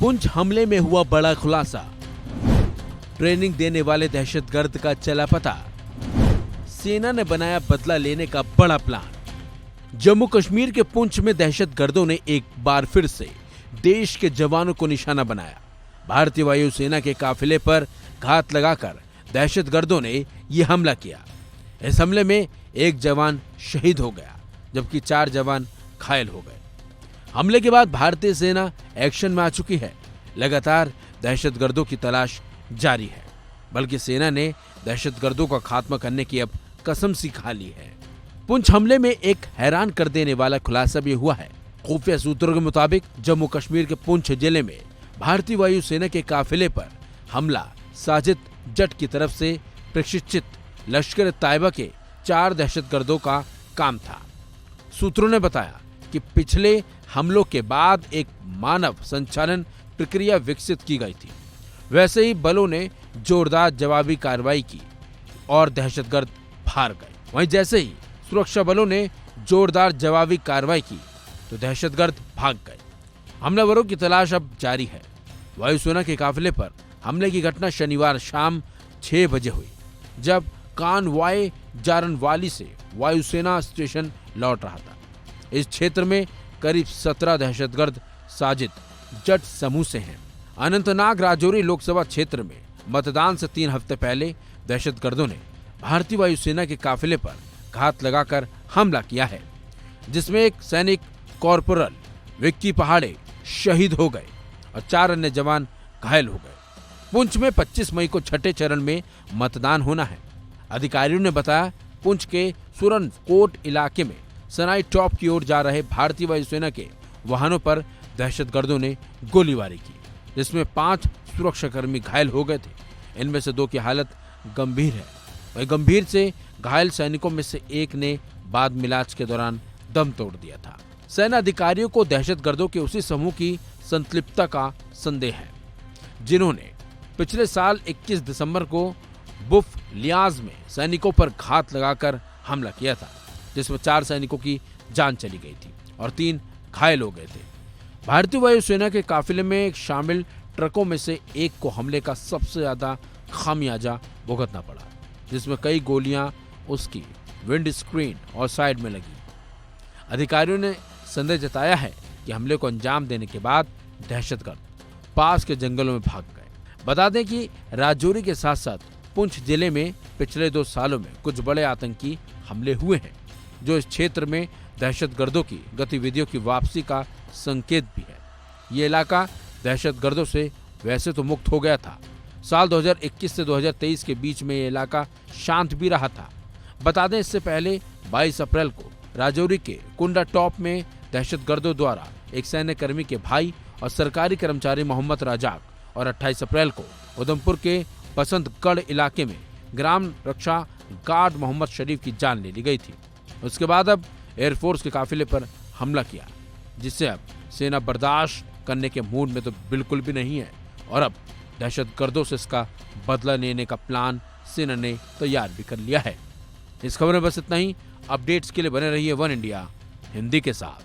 पुंछ हमले में हुआ बड़ा खुलासा, ट्रेनिंग देने वाले दहशतगर्द का चला पता, सेना ने बनाया बदला लेने का बड़ा प्लान। जम्मू कश्मीर के पुंछ में दहशतगर्दों ने एक बार फिर से देश के जवानों को निशाना बनाया। भारतीय वायुसेना के काफिले पर घात लगाकर दहशतगर्दों ने यह हमला किया। इस हमले में एक जवान शहीद हो गया, जबकि 4 जवान घायल हो गए। हमले के बाद भारतीय सेना एक्शन में आ चुकी है। लगातार दहशतगर्दों की तलाश जारी है, बल्कि सेना ने दहशतगर्दों का खात्मा करने की अब कसम सी खा ली है। पुंछ हमले में एक हैरान कर देने वाला खुलासा भी हुआ है। खुफिया सूत्रों के मुताबिक जम्मू कश्मीर के पुंछ जिले में भारतीय वायुसेना के काफिले पर हमला साजिद जट की तरफ से प्रशिक्षित लश्कर तायबा के 4 दहशतगर्दों का काम था। सूत्रों ने बताया कि पिछले हमलों के बाद एक मानव संचालन प्रक्रिया विकसित की गई थी। वैसे ही बलों ने जोरदार जवाबी कार्रवाई की और दहशतगर्द भाग गए। वहीं जैसे ही सुरक्षा बलों ने जोरदार जवाबी कार्रवाई की तो दहशतगर्द भाग गए। हमलावरों की तलाश अब जारी है। वायुसेना के काफिले पर हमले की घटना शनिवार शाम 6 बजे हुई, जब कानवाय जारनवाली से वायुसेना स्टेशन लौट रहा था। इस क्षेत्र में करीब 17 दहशतगर्द साजिद जट समूह से हैं। अनंतनाग राजौरी लोकसभा क्षेत्र में मतदान से 3 हफ्ते पहले दहशतगर्दों ने भारतीय वायुसेना के काफिले पर घात लगाकर हमला किया है, जिसमें एक सैनिक कॉर्पोरल विक्की पहाड़े शहीद हो गए और 4 अन्य जवान घायल हो गए। पुंछ में 25 मई को छठे चरण में मतदान होना है। अधिकारियों ने बताया पुंछ के सुरनकोट इलाके में सनाई टॉप की ओर जा रहे भारतीय वायुसेना के वाहनों पर दहशतगर्दों ने गोलीबारी की, जिसमें 5 सुरक्षाकर्मी घायल हो गए थे। इनमें से 2 की हालत गंभीर है। वहीं गंभीर से घायल सैनिकों में से एक ने बाद में इलाज के दौरान दम तोड़ दिया था। सेना अधिकारियों को दहशतगर्दों के उसी समूह की संलिप्तता का संदेह है, जिन्होंने पिछले साल 21 दिसंबर को बुफ लियाज में सैनिकों पर घात लगाकर हमला किया था, जिसमें 4 सैनिकों की जान चली गई थी और 3 घायल हो गए थे। भारतीय वायुसेना के काफिले में शामिल ट्रकों में से एक को हमले का सबसे ज्यादा खामियाजा भुगतना पड़ा, जिसमें कई गोलियां उसकी विंड स्क्रीन और साइड में लगी। अधिकारियों ने संदेह जताया है कि हमले को अंजाम देने के बाद दहशतगर्द पास के जंगलों में भाग गए। बता दें कि राजौरी के साथ साथ पुंछ जिले में पिछले 2 सालों में कुछ बड़े आतंकी हमले हुए हैं, जो इस क्षेत्र में दहशतगर्दों की गतिविधियों की वापसी का संकेत भी है। ये इलाका दहशतगर्दों से वैसे तो मुक्त हो गया था। साल 2021 से 2023 के बीच में ये इलाका शांत भी रहा था। बता दें, इससे पहले 22 अप्रैल को राजौरी के कुंडा टॉप में दहशतगर्दों द्वारा एक सैन्य कर्मी के भाई और सरकारी कर्मचारी मोहम्मद राजाक और 28 अप्रैल को उधमपुर के बसंतगढ़ इलाके में ग्राम रक्षा गार्ड मोहम्मद शरीफ की जान ले ली गई थी। उसके बाद अब एयरफोर्स के काफिले पर हमला किया, जिससे अब सेना बर्दाश्त करने के मूड में तो बिल्कुल भी नहीं है और अब दहशतगर्दों से इसका बदला लेने का प्लान सेना ने तैयार भी कर लिया है। इस खबर में बस इतना ही। अपडेट्स के लिए बने रहिए वन इंडिया हिंदी के साथ।